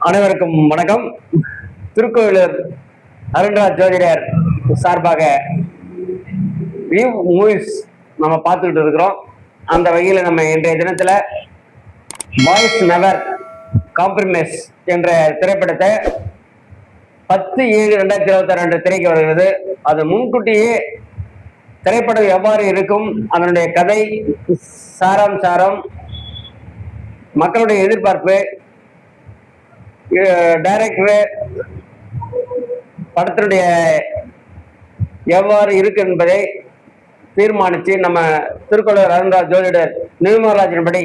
அனைவருக்கும் வணக்கம். திருக்கோயிலூர் அருண்ராஜ் ஜோதிடர் சார்பாக வியூ மூவிஸ் நம்ம பார்த்துக்கிட்டு இருக்கிறோம். அந்த வகையில் நம்ம இன்றைய தினத்தில் பாய்ஸ் நெவர் காம்ப்ரமைஸ் என்ற திரைப்படத்தை 10/7/2022 திரைக்கு வருகிறது. அது முன்கூட்டியே திரைப்படம் எவ்வாறு இருக்கும், அதனுடைய கதை, சாரம், மக்களுடைய எதிர்பார்ப்பு, டைரக்டர் படத்தினுடைய எவ்வாறு இருக்கு என்பதை தீர்மானித்து நம்ம திருக்கோயிலூர் அருண்ராஜ் ஜோதிடர் நிர்மலராஜன்படி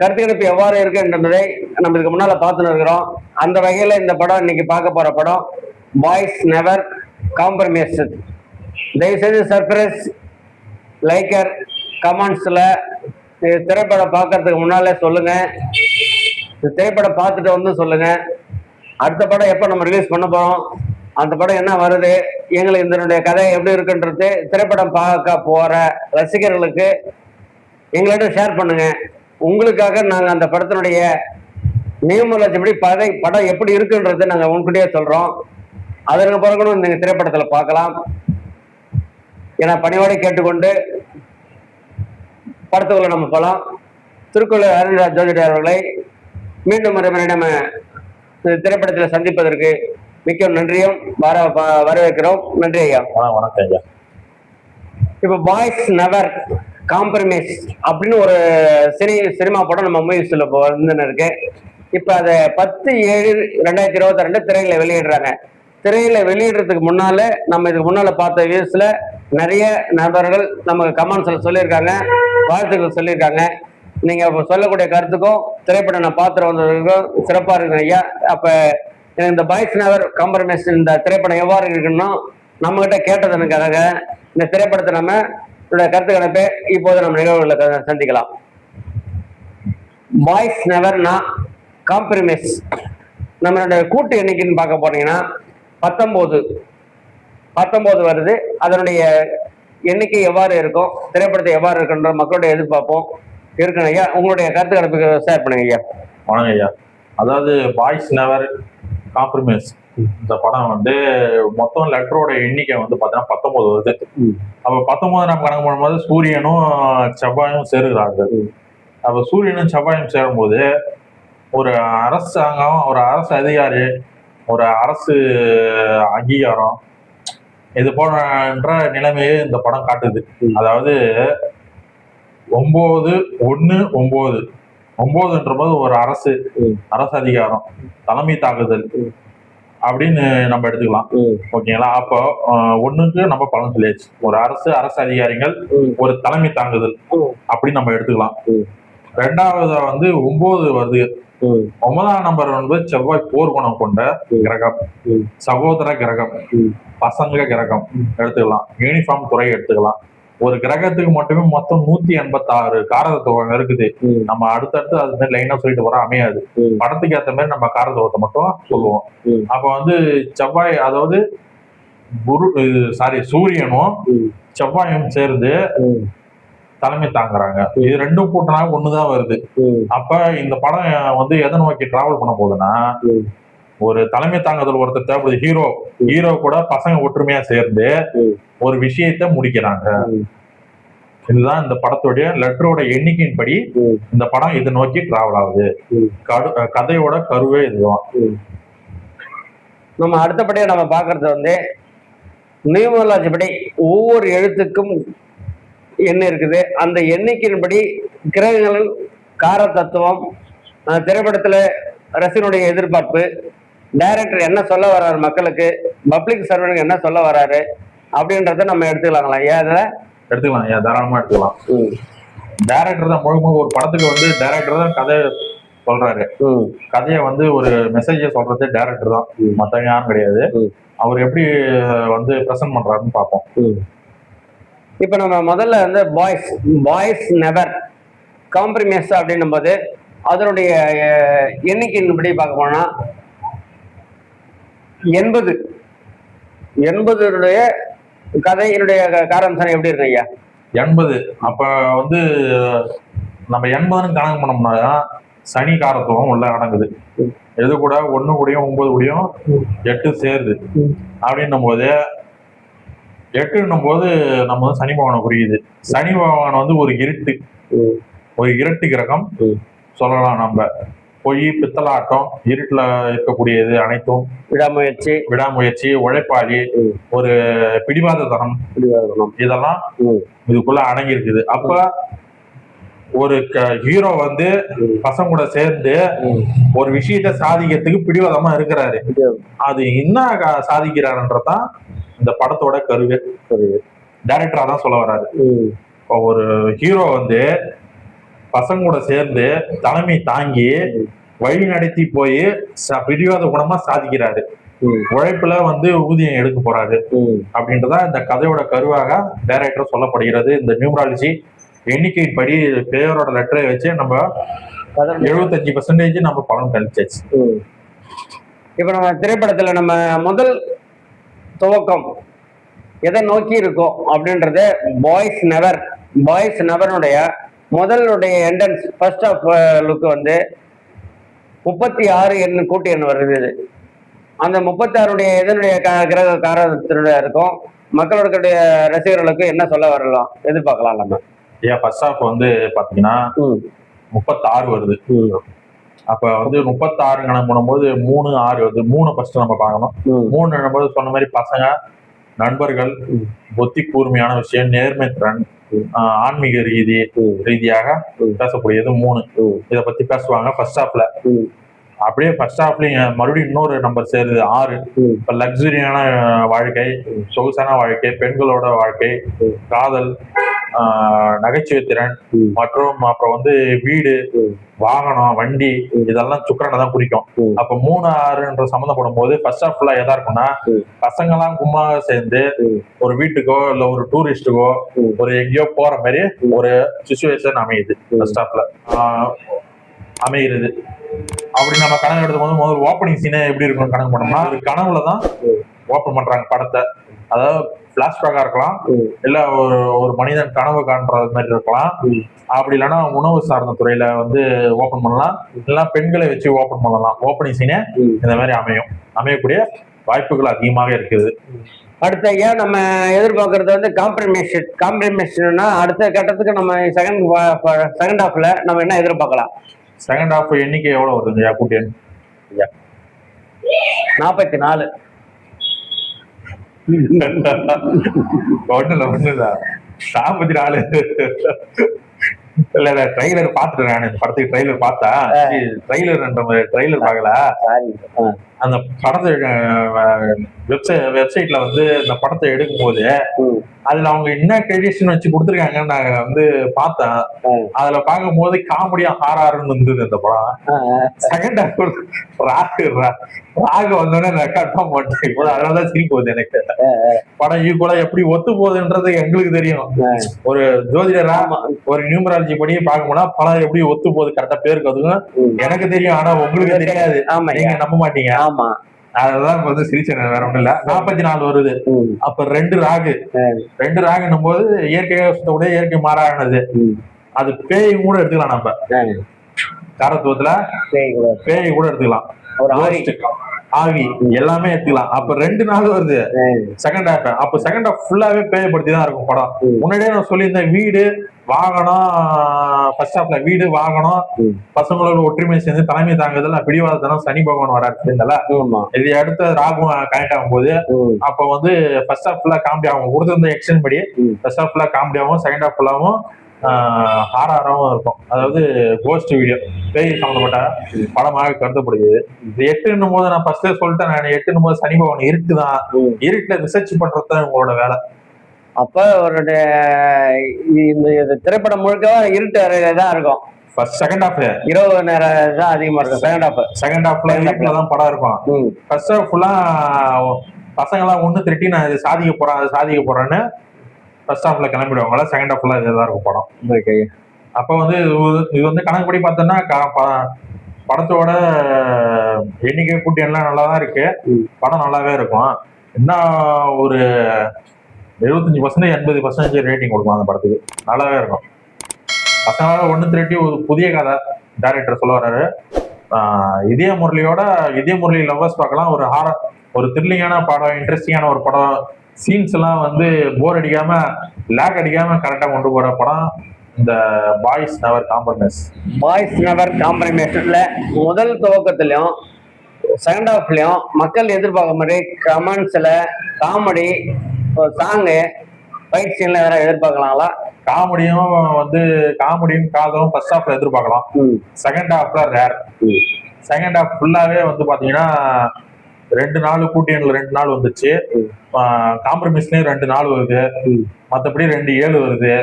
கருத்துக்கணிப்பு எவ்வாறு இருக்கு என்பதை நம்ம இதுக்கு முன்னால பார்த்துன்னு இருக்கிறோம். அந்த வகையில் இந்த படம் இன்னைக்கு பார்க்க போற படம் பாய்ஸ் நெவர் காம்ப்ரமைஸ். தயவுசெய்து சர்ப்ரைஸ் லைக்கர் கமெண்ட்ஸ்ல திரைப்படம் பார்க்கறதுக்கு முன்னாலே சொல்லுங்க. திரைப்படம் பார்த்துட்டு வந்து சொல்லுங்க. அடுத்த படம் எப்போ நம்ம ரிலீஸ் பண்ண போறோம், அந்த படம் என்ன வருது, எங்களுக்கு இதனுடைய கதை எப்படி இருக்குன்றது திரைப்படம் பார்க்க போற ரசிகர்களுக்கு எங்கள்கிட்ட ஷேர் பண்ணுங்க. உங்களுக்காக நாங்கள் அந்த படத்தினுடைய நியமலட்சப்படி படம் எப்படி இருக்குன்றது நாங்கள் முன்கூட்டியே சொல்றோம். அதற்கு பிறகு இந்த திரைப்படத்தில் பார்க்கலாம். ஏன்னா பணியோடு கேட்டுக்கொண்டு படத்துக்குள்ள நம்ம போகலாம். திருக்கோயிலூர் அருண்ராஜ் ஜோதிடர் அவர்களை மீண்டும் நம்ம திரைப்படத்தில் சந்திப்பதற்கு மிக்க நன்றியும் வரவேற்கிறோம். நன்றி ஐயா. வணக்கம் ஐயா. இப்போ பாய்ஸ் நெவர் காம்ப்ரமைஸ் அப்படின்னு ஒரு சினிமா படம் நம்ம மூவிஸ்ல வந்து இருக்கு. இப்போ அதை 10/7/2022 திரையில வெளியிடுறாங்க. திரையில வெளியிடுறதுக்கு முன்னால நம்ம இதுக்கு முன்னால பார்த்த வியூஸ்ல நிறைய நபர்கள் நமக்கு கமெண்ட்ஸ்ல சொல்லியிருக்காங்க, வாழ்த்துக்கள் சொல்லியிருக்காங்க. நீங்க சொல்லக்கூடிய கருத்துக்கும் திரைப்படம் நான் பார்த்துட்டு வந்ததுக்கும் சிறப்பா இருக்கு ஐயா. அப்ப இந்த பாய்ஸ் நெவர் காம்ப்ரமைஸ் இந்த திரைப்படம் எவ்வாறு இருக்குன்னா நம்ம கிட்ட கேட்டதனுக்காக இந்த திரைப்படத்தை நம்ம கருத்து கணிப்பை இப்போது நம்ம நிகழ்வுகளை சந்திக்கலாம். பாய்ஸ் நெவர்னா காம்ப்ரமைஸ் நம்மளோட கூட்டு எண்ணிக்கைன்னு பார்க்க போனீங்கன்னா 19 வருது. அதனுடைய எண்ணிக்கை எவ்வாறு இருக்கும், திரைப்படத்தை எவ்வாறு இருக்குன்ற மக்களுடைய எதிர்பார்ப்போம் இருக்கணும் ஐயா. உங்களுடைய கருத்து கணிப்புக்கு ஷேர் பண்ணுங்க ஐயா. வணக்கம் ஐயா. அதாவது பாய்ஸ் நெவர் காம்ப்ரமைஸ் இந்த படம் வந்து மொத்தம் லெட்டரோட எண்ணிக்கை வந்து பார்த்தீங்கன்னா 19 வருது. அப்போ 19 நம்ம கணக்கு பண்ணும்போது சூரியனும் செவ்வாயும் சேருகிறார்கள். அப்போ சூரியனும் செவ்வாயும் சேரும்போது ஒரு அரசாங்கம், ஒரு அரசு அதிகாரி, ஒரு அரசு அங்கீகாரம் இது போன்ற நிலைமையை இந்த படம் காட்டுது. அதாவது 9/1/9 போது ஒரு அரசு அதிகாரம், தலைமை தாக்குதல் அப்படின்னு நம்ம எடுத்துக்கலாம். ஓகேங்களா? அப்போ 1க்கு நம்ம பலன் சொல்லியாச்சு. ஒரு அரசு அதிகாரிகள், ஒரு தலைமை தாக்குதல் அப்படின்னு நம்ம எடுத்துக்கலாம். 2வது வந்து 9 வருது. 9ஆம் நம்பர் வந்து செவ்வாய் போர்க்குணம் கொண்ட கிரகம், சகோதர கிரகம், பசங்க கிரகம் எடுத்துக்கலாம். யூனிஃபார்ம் துறை எடுத்துக்கலாம். ஒரு கிரகத்துக்கு மட்டுமே மொத்தம் 186 காரகத்துவம் இருக்குது. நம்ம அடுத்தடுத்து அது மாதிரி லைனா சொல்லிட்டு வர அமையாது. படத்துக்கு ஏற்ற மாதிரி நம்ம காரகத்துவத்தை மட்டும் சொல்லுவோம். அப்ப வந்து செவ்வாய், அதாவது சூரியனும் செவ்வாயும் சேர்ந்து தலைமை தாங்குறாங்க. இது ரெண்டும் கூட்டினா ஒண்ணுதான் வருது. அப்ப இந்த படம் வந்து எதை நோக்கி டிராவல் பண்ண போகுதுன்னா, ஒரு தலைமை தாங்குதல் ஒருத்தர் தேவைப்படுது. ஹீரோ கூட பசங்க ஒற்றுமையா சேர்ந்து ஒரு விஷயத்த முடிக்கிறாங்க. இதுதான் இந்த படத்துடைய லெட்டரோட எண்ணிக்கையின் படி இந்த படம் இதை நோக்கி டிராவல் ஆகுது. கதையோட கருவே இதுதான். நம்ம அடுத்தபடியா நம்ம பாக்குறது வந்து நியூமராலஜி படி ஒவ்வொரு எழுத்துக்கும் என்ன இருக்குது, அந்த எண்ணிக்கையின்படி கிரகங்கள், கார தத்துவம், திரைப்படத்துல ரசிகனுடைய எதிர்பார்ப்பு, டைரக்டர் என்ன சொல்ல வர்றாரு மக்களுக்கு, பப்ளிக் சர்வனுக்கு என்ன சொல்ல வர்றாரு அப்படின்றத நம்ம எடுத்துக்கலாங்களா ஐயா? எடுத்துக்கலாம் ஐயா, தாராளமா எடுத்துக்கலாம். டைரக்டர் தான் முழுக்க ஒரு படத்துக்கு வந்து டைரக்டர் தான் கதை சொல்றாரு. கதையை வந்து ஒரு மெசேஜை சொல்றது டைரக்டர் தான், மற்றவங்க யாரும் கிடையாது. அவர் எப்படி வந்து பிரசன்ட் பண்றாருன்னு பார்ப்போம். இப்ப நம்ம முதல்ல வந்து பாய்ஸ் நெவர் காம்ப்ரமைஸ் அப்படின்னும் போது அதனுடைய எண்ணிக்கையின்படி பார்க்க போனா 80 கதையினுடைய காரணம் எப்படி இருக்கு ஐயா? 80. அப்ப வந்து நம்ம 80ன்னு கணக்கு பண்ணோம்னா சனி காரத்துவம் உள்ள அடங்குது. எது கூட 1 கூடயும் 9 கூடயும் 8 சேருது. அப்படின்னும் போது 8ன்னும் போது நம்ம வந்து சனி பகவானை புரியுது. சனி பகவான் வந்து ஒரு இருட்டு கிரகம் சொல்லலாம். நம்ம பொய், பித்தலாட்டம், இருட்டுல இருக்கக்கூடியது அனைத்தும், விடாமுயற்சி, உழைப்பாளி, ஒரு பிடிவாதத்தனம், இதெல்லாம் இதுக்குள்ள அடங்கி இருக்குது. அப்ப ஒரு ஹீரோ வந்து பசங்க கூட சேர்ந்து ஒரு விஷயத்த சாதிக்கிறதுக்கு பிடிவாதமா இருக்கிறாரு. அது என்ன சாதிக்கிறாருன்றதான் இந்த படத்தோட கருவே. டைரக்டரா தான் சொல்ல வர்றாரு. ஒரு ஹீரோ வந்து பசங்க கூட சேர்ந்து தலைமை தாங்கி வழி நடத்தி போய் பிடிவாத குணமா சாதிக்கிறாரு. உழைப்புல வந்து ஊதியம் எடுக்க போறாரு அப்படின்றதா இந்த கதையோட கருவாக டைரக்டர் சொல்லப்படுகிறது. இந்த நியூமராலஜி எண்ணிக்கை படி பேரோட லெட்டரை வச்சு நம்ம 75% நம்ம பலன் கழிச்சாச்சு. இப்ப நம்ம திரைப்படத்துல நம்ம முதல் துவக்கம் எதை நோக்கி இருக்கோம் அப்படின்றது பாய்ஸ் நெவருடைய முதலுடைய என்ட்ரன்ஸ் ஃபர்ஸ்ட் ஆஃப் லுக் வந்து 36 எண் கூட்டு எண் வருது. அந்த 36 இதனுடைய கிரக காரணத்தினுடைய இருக்கும். மக்களுடைய ரசிகர்களுக்கு என்ன சொல்ல வரலாம் எதிர்பார்க்கலாம் நம்ம? ஃபர்ஸ்ட் ஆஃப் வந்து பாத்தீங்கன்னா 36 வருது. அப்ப வந்து 36 கணக்கு பண்ணும்போது 3 6 வருது. 3 ஃபர்ஸ்ட் நம்ம பார்க்கணும். 3 சொன்ன மாதிரி பசங்க, நண்பர்கள், புத்தி கூர்மையான விஷயம், நேர்மை திறன், ஆன்மீக ரீதியாக பேசக்கூடியது 3. இத பத்தி பேசுவாங்க ஃபர்ஸ்ட் ஹாஃப்ல. அப்படியே ஃபர்ஸ்ட் ஹாஃப்லயும் மறுபடியும் இன்னொரு நம்பர் சேருது 6. இப்ப லக்ஸுரியான வாழ்க்கை, சொகுசான வாழ்க்கை, பெண்களோட வாழ்க்கை, காதல், நகைச்சுவை திறன் மற்றும் அப்புறம் வந்து வீடு, வாகனம், வண்டி, இதெல்லாம் சுக்கரனை தான் குறிக்கும். அப்ப 3 6 சம்மந்தப்படும் போது ஃபர்ஸ்ட் ஆஃப் ஃபுல்லா எதா இருக்கும்னா பசங்க எல்லாம் கும்மா சேர்ந்து ஒரு வீட்டுக்கோ இல்ல ஒரு டூரிஸ்டுக்கோ ஒரு எங்கேயோ போற மாதிரி ஒரு சிச்சுவேஷன் அமையுது. ஃபர்ஸ்ட் ஆஃப்ல அமைகிறது. அப்படி நம்ம கணக்கு எடுக்கும் போது முதல் ஓப்பனிங் சீனே எப்படி இருக்கும்னு கணக்கு பண்ணோம்னா கனவுலதான் ஓப்பன் பண்றாங்க படத்தை. அதாவது பிளாஷ்பேக்கா இருக்கலாம், இல்ல ஒரு மனிதன் கனவு காண்றது மாதிரி இருக்கலாம். அப்படி இல்லைன்னா உணவு சார்ந்த துறையில வந்து ஓபன் பண்ணலாம், இல்லைன்னா பெண்களை வச்சு ஓபன் பண்ணலாம். ஓப்பனிங் சீனே இந்த மாதிரி அமையக்கூடிய வாய்ப்புகள் அதிகமாக இருக்குது. அடுத்த ஏன் நம்ம எதிர்பார்க்கறது வந்து காம்ப்ரமைசேஷன்னா அடுத்த கட்டத்துக்கு நம்ம செகண்ட் ஹாஃப்ல நம்ம என்ன எதிர்பார்க்கலாம்? செகண்ட் ஹாஃப் எண்ணிக்கை எவ்வளவு வருதுங்க கூட்டியன்? 44. ஒண்ணுல 44 இல்ல ட்ரைலர் பாத்துட்டேன். நான் இந்த படத்துக்கு ட்ரைலர் பார்த்தா ட்ரைலர் பார்க்கல. அந்த படத்தை வெப்சைட்ல வந்து இந்த படத்தை எடுக்கும் போது அதுல அவங்க என்ன கிரெடிஷன் வச்சு கொடுத்துருக்காங்கன்னு நான் வந்து பார்த்தேன். அதுல பார்க்கும் போது காமெடியா ஹாரர்னு இருந்தது இந்த படம். செகண்ட் ராகு வந்தோடனே நான் கன்ஃபார்ம் பண்ணிட்டேன். அதனாலதான் சிரிப்பு போகுது எனக்கு. படம் ஈக்குவலா எப்படி ஒத்து போகுதுன்றது எங்களுக்கு தெரியும். ஒரு ஜோதிடரா ஒரு நியூமராலஜி படி பார்க்கணும்னா படம் எப்படி ஒத்து போகுது கரெக்டா பேருக்கு அதுவும் எனக்கு தெரியும். ஆனா உங்களுக்கு தெரியாது, நீங்க நம்ப மாட்டீங்க. அததான் வந்து சிரிச்சேன், வேற ஒண்ணும் இல்ல. 44 வருது. அப்ப 2 ராகுன்னும் போது இயற்கையா சுத்தக்கூடிய இயற்கை மாறானது. அது பேய் கூட எடுத்துக்கலாம். நம்ம காரத்துவத்துல பேய் கூட எடுத்துக்கலாம், ஆவி எல்லாமே எடுத்துக்கலாம். அப்ப 2 நாள் வருது செகண்ட் ஹாஃப். அப்ப செகண்ட் ஹாஃப் ஃபுல்லாவே பேயப்படுத்தி தான் இருக்கும் படம். முன்னாடியே நான் சொல்லியிருந்தேன், வீடு வாகனம், ஃபர்ஸ்ட் ஹாஃப்ல வீடு வாகனம், பசங்களோட ஒற்றுமை சேர்ந்து தலைமை தாங்குதல், பிடிவாதத்தனம், சனி பகவான் வராதுல. இது அடுத்த ராகு கனெக்ட் ஆகும் போது அப்ப வந்து ஃபர்ஸ்ட் ஹாஃப் ஃபுல்லா காமெடி ஆகும். கொடுத்திருந்த எக்ஸ்டென்ட் படி ஃபர்ஸ்ட் ஹாஃப் ஃபுல்லா காமெடி ஆகும், செகண்ட் ஹாஃப் ஃபுல்லாவும் ஹாரராகவும் இருக்கும். அதாவது கோஸ்ட் வீடியோ, பேய் சம்பந்தப்பட்ட படமாக கருதப்படுகிறது. இது 8ன்னும் போது நான் ஃபர்ஸ்டே சொல்லிட்டேன். நான் 8ன்னும் போது சனி பகவான் இருக்குதான், இருட்டுல ரிசர்ச் பண்றதுதான் உங்களோட வேலை. அப்ப அவருடைய இந்த திரைப்படம் முழுக்க இருட்டு அறையில தான் இருக்கும். செகண்ட் ஹாஃப் இரவு நேரம் தான் அதிகமா இருக்கும். செகண்ட் ஹாஃப்ல இருட்டுல தான் படம் இருக்கும். ஃபர்ஸ்ட் ஹாஃப் ஃபுல்லா பசங்க எல்லாம் ஒண்ணு திரட்டி நான் இது சாதிக்க போறேன்னு ஃபர்ஸ்ட் ஹாஃப்ல கிளம்பிடுவாங்களா. செகண்ட் ஹாஃப்ல இதுதான் இருக்கும் படம். அப்ப வந்து இது வந்து கணக்குப்படி பார்த்தோம்னா படத்தோட எண்ணிக்கை கூட்டி எல்லாம் நல்லாதான் இருக்கு. படம் நல்லாவே இருக்கும். என்ன ஒரு 75% 80% ரேட்டிங் கொடுக்கும் அந்த படத்துக்கு. நல்லாவே இருக்கும். பசங்களால ஒண்ணு திரட்டி ஒரு புதிய கதை, டைரக்டர் சொல்ல வர்றாரு, இதய முரளி லவ்வர்ஸ் பார்க்கலாம், ஒரு த்ரில்லிங்கான படம், இன்ட்ரெஸ்டிங்கான ஒரு படம், சீன்ஸ் எல்லாம் வந்து போர் அடிக்காம லேக் அடிக்காம கரெக்டா கொண்டு போற படம் இந்த boys never compromise. Boys never காம்ப்ரமைஸ்ல முதல் துவக்கத்திலையும் செகண்ட் ஹாஃப்லயும் மக்கள் எதிர்பார்க்க மாதிரி கமெண்ட்ஸ்ல காமெடி, சாங்கு, ஃபைட் சீன்ல வேற எதிர்பார்க்கலாங்களா? காமெடியும் காதலும் ஃபர்ஸ்ட் ஹாஃப்ல எதிர்பார்க்கலாம். செகண்ட் ஹாஃப்ல ரேர். செகண்ட் ஹாஃப் ஃபுல்லாவே வந்து பாத்தீங்கன்னா 2 நாள் கூட்டியன்ல 2 நாள் வந்துச்சு, காம்ப்ரமைஸ்லயும் 2 நாள் வருது, மத்தபடி 2-7 வருது.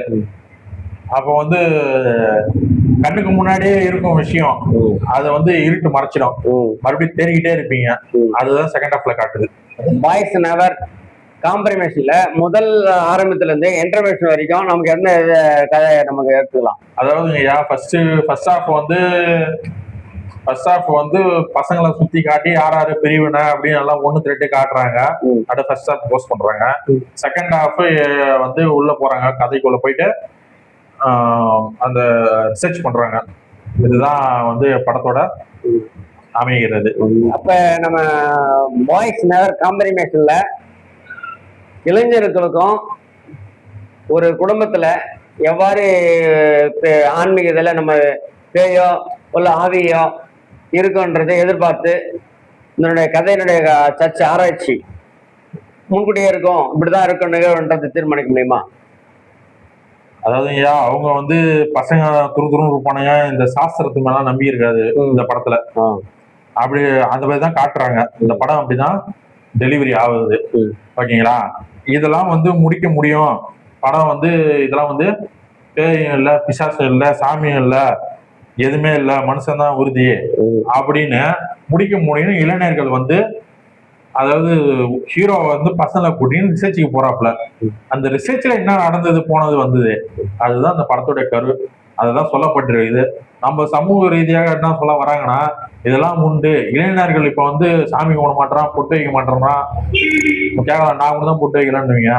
அப்ப வந்து கண்ணுக்கு முன்னாடியே இருக்கும் விஷயம், அதை வந்து இருட்டு மறைச்சிடும், மறுபடியும் தேடிக்கிட்டே இருப்பீங்க. அதுதான் செகண்ட் ஹாஃப்ல காட்டுது. பாய்ஸ் நெவர் காம்ப்ரமைஸ்ல முதல் ஆரம்பத்துல இருந்து இன்டர்வென்ஷன் வரைக்கும் நமக்கு என்ன கதையை நமக்கு எடுத்துக்கலாம்? அதாவது ஃபர்ஸ்ட் ஹாஃப் வந்து பசங்களை சுத்தி காட்டி யார் பிரிவினை அப்படின்னு எல்லாம் ஒண்ணு திரட்டி காட்டுறாங்க. அதை ஃபர்ஸ்ட் ஹாஃப் போஸ்ட் பண்றாங்க. செகண்ட் ஹாஃப் வந்து உள்ள போறாங்க, கதைக்குள்ள போயிட்டு அந்த ரிசர்ச் பண்றாங்க. இதுதான் வந்து படத்தோட அமைகிறது. அப்ப நம்ம பாய்ஸ் நெவர் காம்ப்ரமைஸ்ல இளைஞர்களுக்கும் ஒரு குடும்பத்துல எவ்வாறு ஆன்மீகத்துல நம்ம பேயோ இல்ல ஆவியோ இருக்குன்றதை எதிர்பார்த்து இதனுடைய கதையினுடைய சர்ச்சை ஆராய்ச்சி முன்கூட்டியே இருக்கும், இப்படிதான் இருக்கும் நிகழ்வுன்றதை தீர்மானிக்க முடியுமா? அதாவது அவங்க வந்து பசங்க துருதுரும் இருப்பானுங்க, இந்த சாஸ்திரத்து மேல நம்பி இருக்காது இந்த படத்துல. அப்படி அந்த மாதிரி தான் காட்டுறாங்க. இந்த படம் அப்படிதான் டெலிவரி ஆகுது. ஓகேங்களா? இதெல்லாம் வந்து முடிக்க முடியும் படம் வந்து, இதெல்லாம் வந்து பேயும் இல்ல, பிசாசும் இல்ல, சாமியும் இல்ல, எதுவுமே இல்ல, மனுஷன் தான் உறுதி அப்படின்னு முடிக்க முடியும். இளைஞர்கள் வந்து, அதாவது ஹீரோ வந்து பசங்களை கூட்டின்னு ரிசர்ச்சுக்கு போறாப்புல. அந்த ரிசர்ச்ல என்ன நடந்தது போனது வந்தது, அதுதான் அந்த படத்தோட கரு. அதுதான் சொல்லப்பட்டிருக்குது. நம்ம சமூக ரீதியாக என்ன சொல்ல வராங்கன்னா, இதெல்லாம் உண்டு. இளைஞர்கள் இப்ப வந்து சாமி கும்பிட மாட்டான், பொட்டு வைக்க மாட்டேறான், கேட்கலாம், நான் கூட தான் பொட்டு வைக்கலான்னு.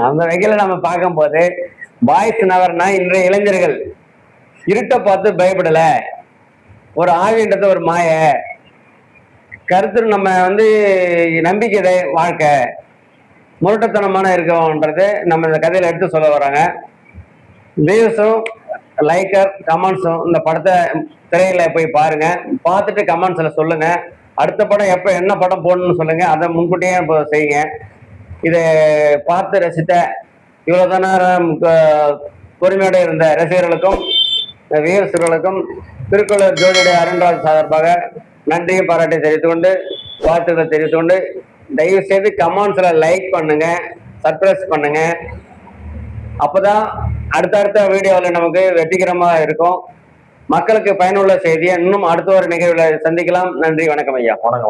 அந்த வகையில நம்ம பார்க்கும் போது பாய்ஸ் நெவர்னா இன்றைய இளைஞர்கள் இருட்டை பார்த்து பயப்படல, ஒரு ஆவின்றது ஒரு மாய கருத்து, நம்ம வந்து நம்பிக்கை வாழ்க்கை முரட்டத்தனமான இருக்கோன்றது நம்ம இந்த கதையில எடுத்து சொல்ல வராங்க. வியூஸும் லைக்கர் கமெண்ட்ஸும் இந்த படத்தை திரையில போய் பாருங்க, பார்த்துட்டு கமெண்ட்ஸ்ல சொல்லுங்க. அடுத்த படம் எப்ப என்ன படம் போடணும்னு சொல்லுங்க, அதை முன்கூட்டியே செய்யுங்க. இதை பார்த்து ரசித்த இவ்வளவு நேரம் பொறுமையோடு இருந்த ரசிகர்களுக்கும் வியூவர்ஸ்களுக்கும் திருக்குறள் ஜோதிட அருண்ராஜ் சார்பாக நன்றியும் பாராட்டி தெரிவித்துக்கொண்டு, வாழ்த்துக்களை தெரிவித்துக்கொண்டு, தயவு செய்து கமெண்ட்ஸ்ல லைக் பண்ணுங்க, சப்ஸ்கிரைப் பண்ணுங்க. அப்பதான் அடுத்தடுத்த வீடியோவில் நமக்கு வெற்றிகரமா இருக்கும். மக்களுக்கு பயனுள்ள செய்தியை இன்னும் அடுத்த ஒரு நிகழ்வுல சந்திக்கலாம். நன்றி, வணக்கம் ஐயா. வணக்கம்.